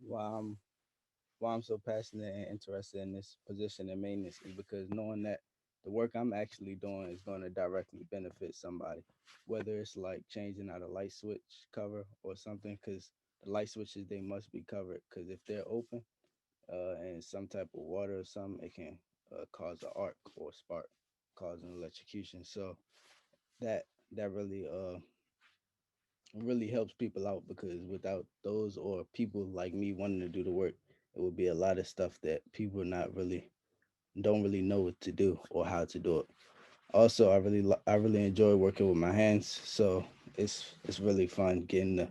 Speaker 12: Why I'm so passionate and interested in this position in maintenance is because knowing that the work I'm actually doing is going to directly benefit somebody, whether it's like changing out a light switch cover or something, because the light switches, they must be covered, because if they're open and some type of water or something, it can cause an arc or spark, causing electrocution. So that that really helps people out, because without those or people like me wanting to do the work, it would be a lot of stuff that people don't really know what to do or how to do it. Also, I really enjoy working with my hands, so it's really fun getting to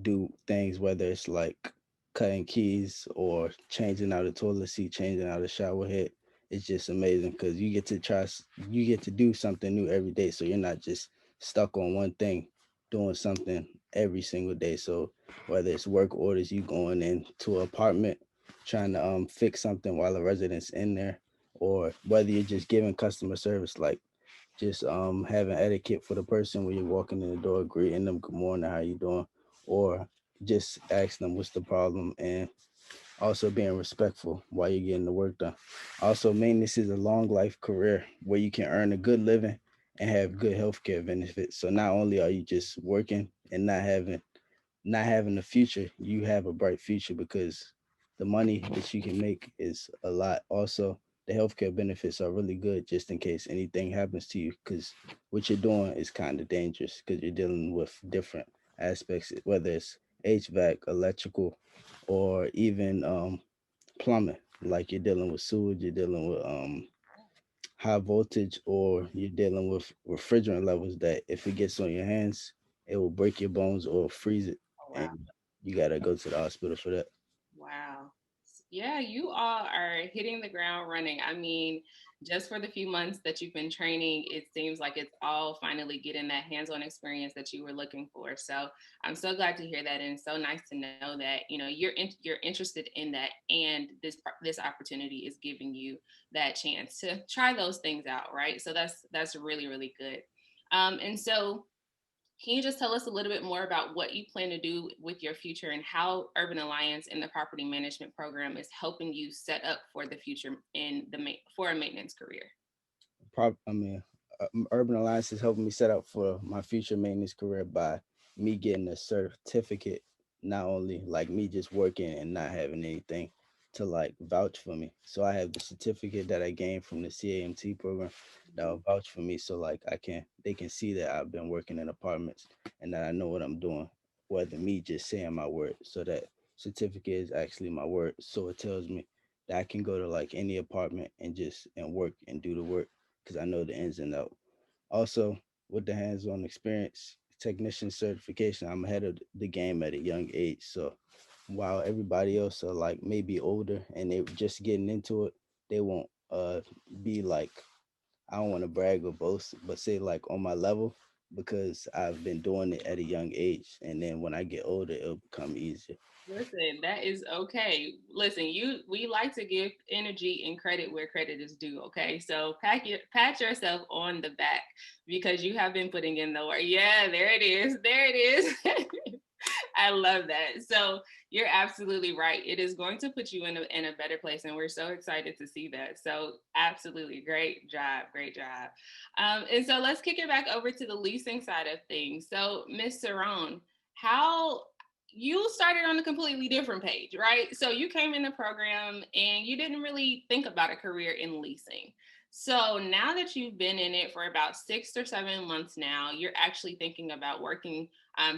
Speaker 12: do things, whether it's like cutting keys or changing out a toilet seat, changing out a shower head. It's just amazing because you get to do something new every day. So you're not just stuck on one thing, doing something every single day. So whether it's work orders, you going into an apartment, trying to fix something while a resident's in there, or whether you're just giving customer service, like just having etiquette for the person when you're walking in the door, greeting them good morning, how you doing, or just asking them what's the problem, and also being respectful while you're getting the work done. Also, maintenance is a long life career where you can earn a good living and have good healthcare benefits. So not only are you just working and not having a future, you have a bright future because the money that you can make is a lot. Also, the healthcare benefits are really good just in case anything happens to you, because what you're doing is kind of dangerous because you're dealing with different aspects, whether it's HVAC, electrical, or even plumbing. Like you're dealing with sewage, you're dealing with high voltage, or you're dealing with refrigerant levels that if it gets on your hands, it will break your bones or freeze it.
Speaker 10: Oh, wow.
Speaker 12: And you got to go to the hospital for that.
Speaker 10: Wow. Yeah, you all are hitting the ground running. I mean, just for the few months that you've been training, it seems like it's all finally getting that hands-on experience that you were looking for. So I'm so glad to hear that, and it's so nice to know that you're interested in that, and this opportunity is giving you that chance to try those things out, right? So that's really, really good. And so can you just tell us a little bit more about what you plan to do with your future and how Urban Alliance and the property management program is helping you set up for the future for a maintenance career?
Speaker 12: Urban Alliance is helping me set up for my future maintenance career by me getting a certificate, not only like me just working and not having anything to like vouch for me. So I have the certificate that I gained from the CAMT program that will vouch for me, so like they can see that I've been working in apartments and that I know what I'm doing, whether me just saying my word. So that certificate is actually my word. So it tells me that I can go to like any apartment and work and do the work because I know the ins and outs. Also, with the hands-on experience, technician certification, I'm ahead of the game at a young age. So while everybody else are like maybe older and they're just getting into it, they won't be like, I don't want to brag or boast, but say like on my level, because I've been doing it at a young age. And then when I get older, it'll become easier.
Speaker 10: Listen, that is okay. Listen, we like to give energy and credit where credit is due, okay? So pat yourself on the back because you have been putting in the work. Yeah, there it is. There it is. I love that. So you're absolutely right. It is going to put you in a better place. And we're so excited to see that. So absolutely great job. Great job. And so let's kick it back over to the leasing side of things. So Ms. Saron, how you started on a completely different page, right? So you came in the program and you didn't really think about a career in leasing. So now that you've been in it for about 6 or 7 months now, you're actually thinking about working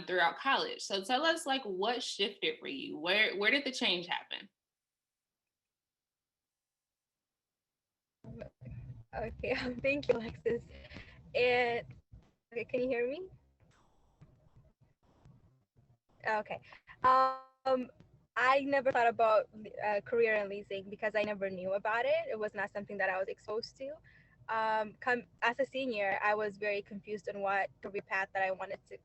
Speaker 10: throughout college. So tell us, like, what shifted for you? Where did the change happen?
Speaker 13: Okay, thank you, Alexis. And okay, can you hear me? Okay. I never thought about career in leasing because I never knew about it. It was not something that I was exposed to. As a senior, I was very confused on what career path that I wanted to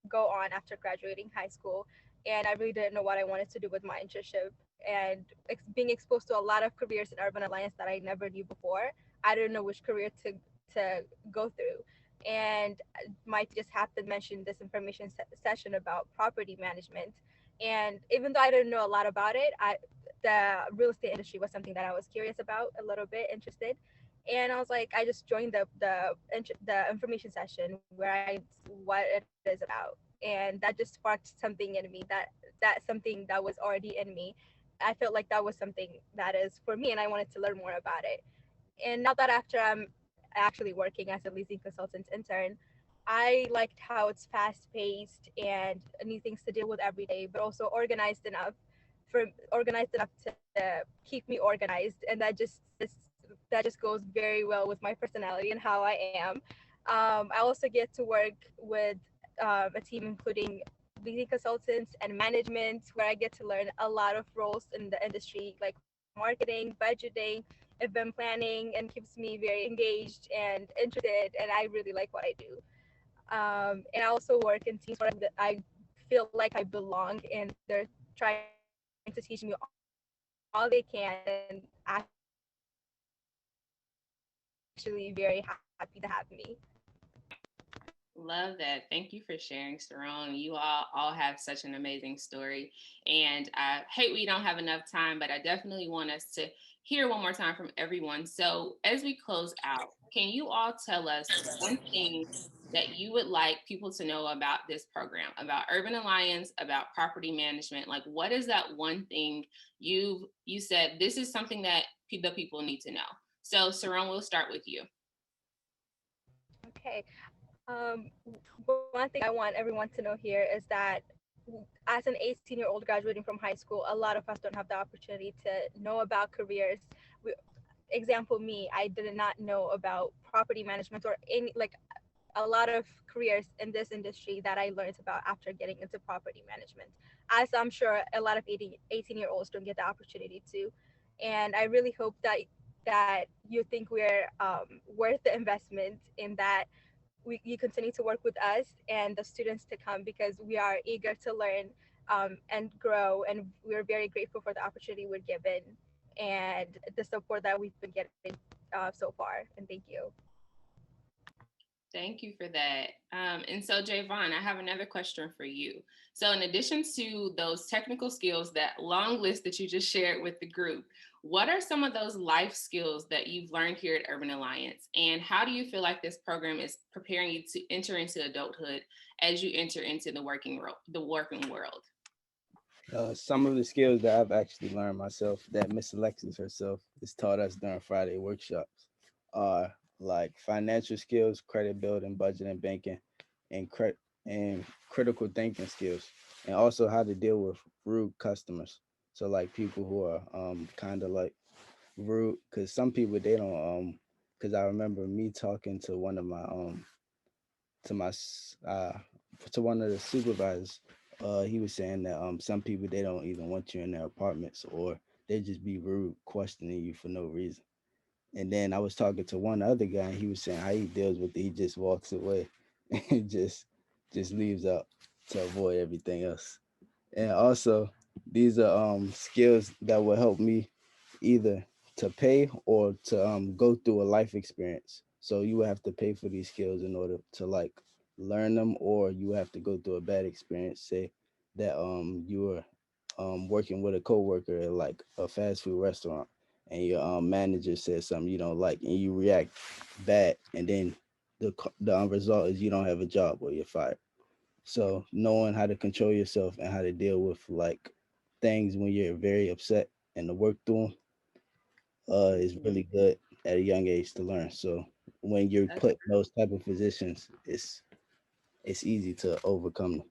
Speaker 13: go on after graduating high school, and I really didn't know what I wanted to do with my internship. And being exposed to a lot of careers in Urban Alliance that I never knew before, I didn't know which career to go through. And Mike just happened to mention this information session about property management. And even though I didn't know a lot about it, the real estate industry was something that I was curious about, a little bit interested. And I was like, I just joined the information session where I what it is about, and that just sparked something in me that something that was already in me. I felt like that was something that is for me, and I wanted to learn more about it. And now that after I'm actually working as a leasing consultant intern, I liked how it's fast paced and new things to deal with every day, but also organized enough to keep me organized. And that just goes very well with my personality and how I am. I also get to work with a team including leasing consultants and management, where I get to learn a lot of roles in the industry, like marketing, budgeting, event planning, and keeps me very engaged and interested. And I really like what I do. And I also work in teams where I feel like I belong, and they're trying to teach me all they can. And actually very happy to have me.
Speaker 10: Love that. Thank you for sharing, Saron. You all have such an amazing story. And I hate we don't have enough time, but I definitely want us to hear one more time from everyone. So as we close out, can you all tell us one thing that you would like people to know about this program, about Urban Alliance, about property management? Like, what is that one thing you said, this is something that the people need to know? So Saron, we'll start with you.
Speaker 13: Okay. One thing I want everyone to know here is that as an 18-year-old graduating from high school, a lot of us don't have the opportunity to know about careers. Example, me, I did not know about property management or any, like, a lot of careers in this industry that I learned about after getting into property management, as I'm sure a lot of 18-year-olds don't get the opportunity to. And I really hope that you think we're worth the investment, in that you continue to work with us and the students to come, because we are eager to learn and grow, and we're very grateful for the opportunity we're given and the support that we've been getting so far. And thank you.
Speaker 10: Thank you for that. And so, Javon, I have another question for you. So in addition to those technical skills, that long list that you just shared with the group, what are some of those life skills that you've learned here at Urban Alliance? And how do you feel like this program is preparing you to enter into adulthood as you enter into the working world?
Speaker 12: Some of the skills that I've actually learned myself, that Miss Alexis herself has taught us during Friday workshops, are like financial skills, credit building, budgeting, banking, and critical thinking skills, and also how to deal with rude customers. So like people who are kind of like rude, because some people they don't because I remember me talking to one of my to my to one of the supervisors. He was saying that some people they don't even want you in their apartments, or they just be rude, questioning you for no reason. And then I was talking to one other guy, and he was saying how he deals with it. He just walks away and just leaves out to avoid everything else. And also, these are skills that will help me either to pay or to go through a life experience. So you will have to pay for these skills in order to like learn them, or you have to go through a bad experience. Say that you were working with a coworker at like a fast food restaurant, and your manager says something you don't like, and you react bad, and then the result is you don't have a job or you're fired. So knowing how to control yourself and how to deal with like things when you're very upset and to work through them is really good at a young age to learn. So when you're put in those type of positions, it's easy to overcome them.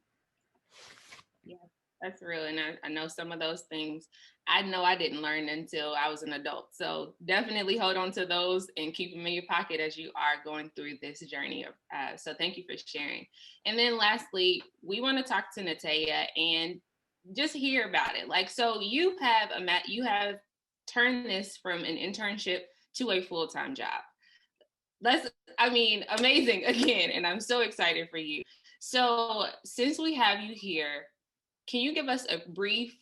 Speaker 10: Yeah, that's real. And I know some of those things I know I didn't learn until I was an adult. So definitely hold on to those and keep them in your pocket as you are going through this journey. So thank you for sharing. And then lastly, we want to talk to Natea and just hear about it. Like, so you have turned this from an internship to a full-time job. Amazing again. And I'm so excited for you. So since we have you here, can you give us a brief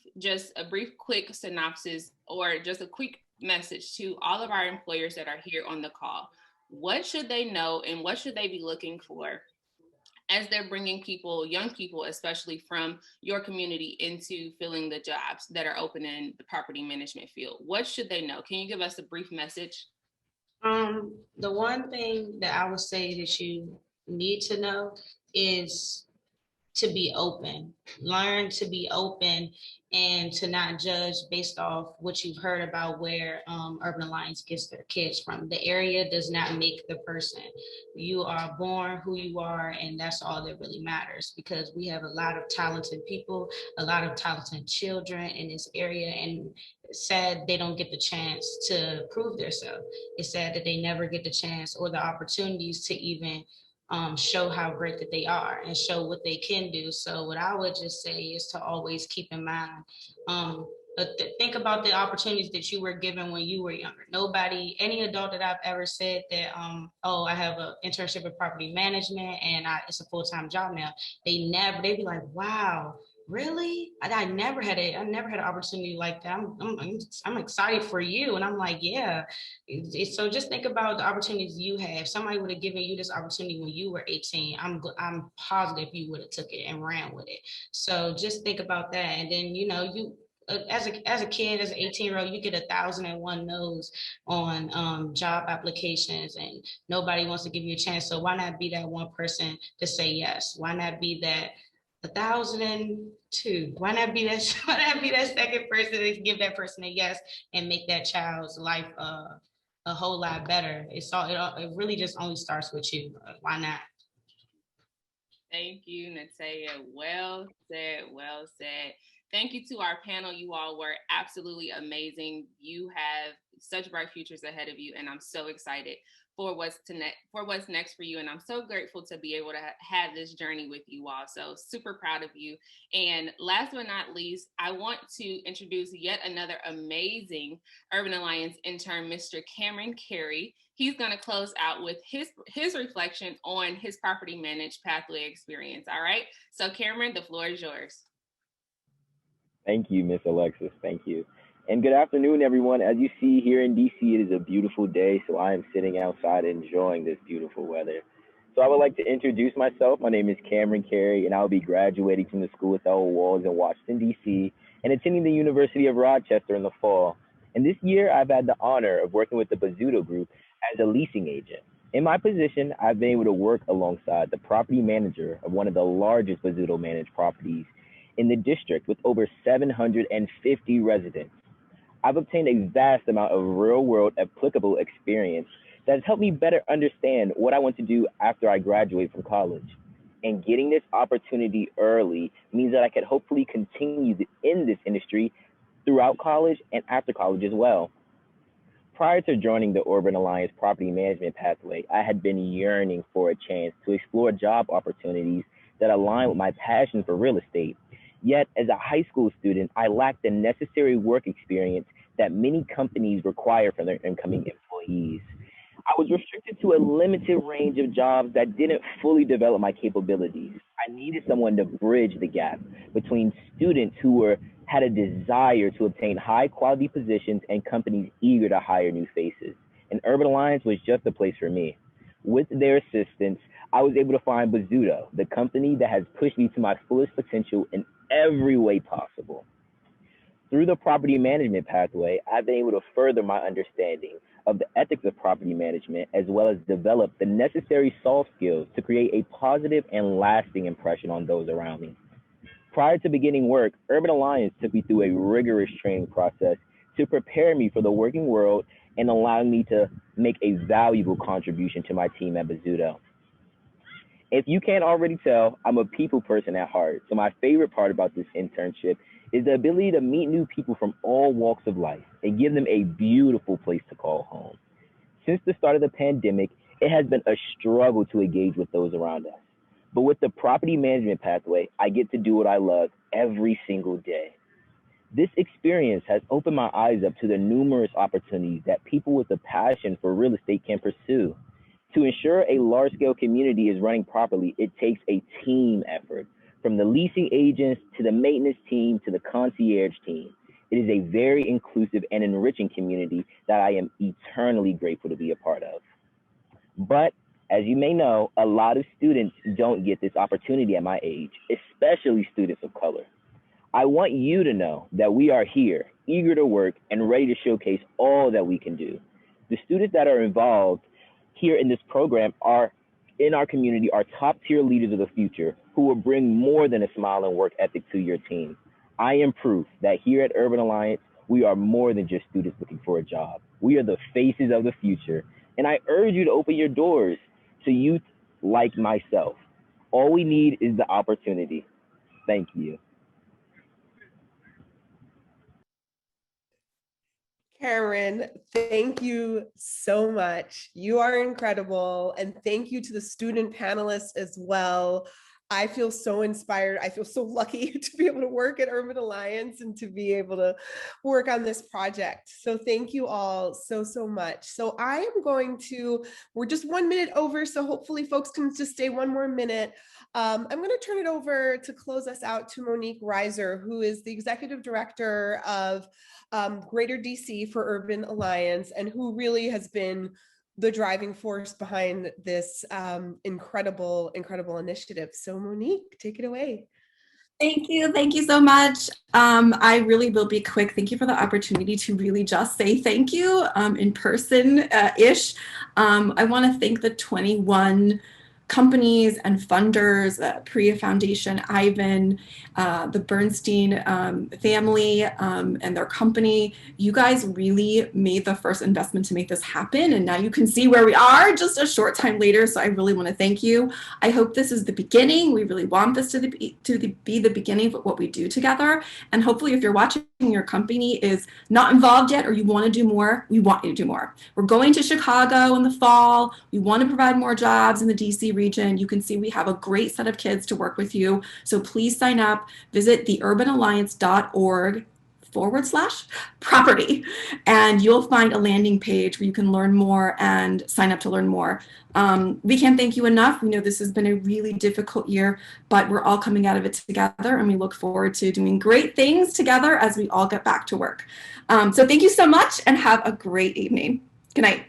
Speaker 10: quick synopsis or just a quick message to all of our employers that are here on the call? What should they know and what should they be looking for as they're bringing young people, especially from your community, into filling the jobs that are open in the property management field? What should they know? Can you give us a brief message?
Speaker 11: The one thing that I would say that you need to know is to be open. Learn to be open and to not judge based off what you've heard about where Urban Alliance gets their kids from. The area does not make the person. You are born who you are, and that's all that really matters, because we have a lot of talented people, a lot of talented children in this area, and it's sad they don't get the chance to prove themselves. It's sad that they never get the chance or the opportunities to even show how great that they are and show what they can do. So what I would just say is to always keep in mind, think about the opportunities that you were given when you were younger. Any adult that I've ever said that, oh, I have an internship in property management and it's a full-time job now, they'd be like, wow, really? I never had an opportunity like that. I'm excited for you. And I'm like, yeah. So just think about the opportunities you have. Somebody would have given you this opportunity when you were 18. I'm positive you would have took it and ran with it. So just think about that. And then, you as a kid, as an 18-year-old, you get 1,001 no's on job applications, and nobody wants to give you a chance. So why not be that one person to say yes? Why not be that 1,002? Why not be that second person to give that person a yes and make that child's life a whole lot better? It really just only starts with you. Why not?
Speaker 10: Thank you, Natea. Well said, well said. Thank you to our panel. You all were absolutely amazing. You have such bright futures ahead of you, and I'm so excited for what's next for you. And I'm so grateful to be able to have this journey with you all. So super proud of you. And last but not least, I want to introduce yet another amazing Urban Alliance intern, Mr. Carey. He's going to close out with his reflection on his property managed pathway experience. All right. So Cameron, the floor is yours.
Speaker 8: Thank you, Miss Alexis. Thank you. And good afternoon, everyone. As you see here in DC, it is a beautiful day, so I am sitting outside enjoying this beautiful weather. So I would like to introduce myself. My name is Cameron Carey, and I will be graduating from the School Without Walls in Washington, DC, and attending the University of Rochester in the fall. And this year, I've had the honor of working with the Bozzuto Group as a leasing agent. In my position, I've been able to work alongside the property manager of one of the largest Bozzuto managed properties in the district with over 750 residents. I've obtained a vast amount of real-world applicable experience that has helped me better understand what I want to do after I graduate from college. And getting this opportunity early means that I could hopefully continue in this industry throughout college and after college as well. Prior to joining the Urban Alliance Property Management Pathway, I had been yearning for a chance to explore job opportunities that align with my passion for real estate. Yet, as a high school student, I lacked the necessary work experience that many companies require from their incoming employees. I was restricted to a limited range of jobs that didn't fully develop my capabilities. I needed someone to bridge the gap between students who had a desire to obtain high-quality positions and companies eager to hire new faces. And Urban Alliance was just the place for me. With their assistance, I was able to find Bozzuto, the company that has pushed me to my fullest potential in every way possible. Through the property management pathway, I've been able to further my understanding of the ethics of property management, as well as develop the necessary soft skills to create a positive and lasting impression on those around me. Prior to beginning work, Urban Alliance took me through a rigorous training process to prepare me for the working world and allowing me to make a valuable contribution to my team at Bozzuto. If you can't already tell, I'm a people person at heart, so my favorite part about this internship is the ability to meet new people from all walks of life and give them a beautiful place to call home. Since the start of the pandemic, it has been a struggle to engage with those around us. But with the property management pathway, I get to do what I love every single day. This experience has opened my eyes up to the numerous opportunities that people with a passion for real estate can pursue. To ensure a large-scale community is running properly, it takes a team effort, from the leasing agents to the maintenance team to the concierge team. It is a very inclusive and enriching community that I am eternally grateful to be a part of. But as you may know, a lot of students don't get this opportunity at my age, especially students of color. I want you to know that we are here, eager to work and ready to showcase all that we can do. The students that are involved here in this program in our community are top tier leaders of the future who will bring more than a smile and work ethic to your team. I am proof that here at Urban Alliance, we are more than just students looking for a job. We are the faces of the future. And I urge you to open your doors to youth like myself. All we need is the opportunity. Thank you.
Speaker 1: Karen, thank you so much. You are incredible. And thank you to the student panelists as well. I feel so inspired. I feel so lucky to be able to work at Urban Alliance and to be able to work on this project. So thank you all so much. So I am we're just 1 minute over, so hopefully folks can just stay one more minute. I'm going to turn it over to close us out to Monique Reiser, who is the Executive Director of Greater DC for Urban Alliance, and who really has been the driving force behind this incredible initiative. So Monique, take it away.
Speaker 14: Thank you so much. I really will be quick. Thank you for the opportunity to really just say thank you in person-ish. I want to thank the 21 companies and funders, Priya Foundation, Ivan, the Bernstein family and their company. You guys really made the first investment to make this happen. And now you can see where we are just a short time later. So I really want to thank you. I hope this is the beginning. We really want this to be the beginning of what we do together. And hopefully if you're watching, your company is not involved yet or you want to do more, we want you to do more. We're going to Chicago in the fall. We want to provide more jobs in the DC region. You can see we have a great set of kids to work with you. So please sign up. Visit theurbanaLliance.org/property, and you'll find a landing page where you can learn more and sign up to learn more. We can't thank you enough. We know this has been a really difficult year, but we're all coming out of it together, and we look forward to doing great things together as we all get back to work. So thank you so much and have a great evening. Good night.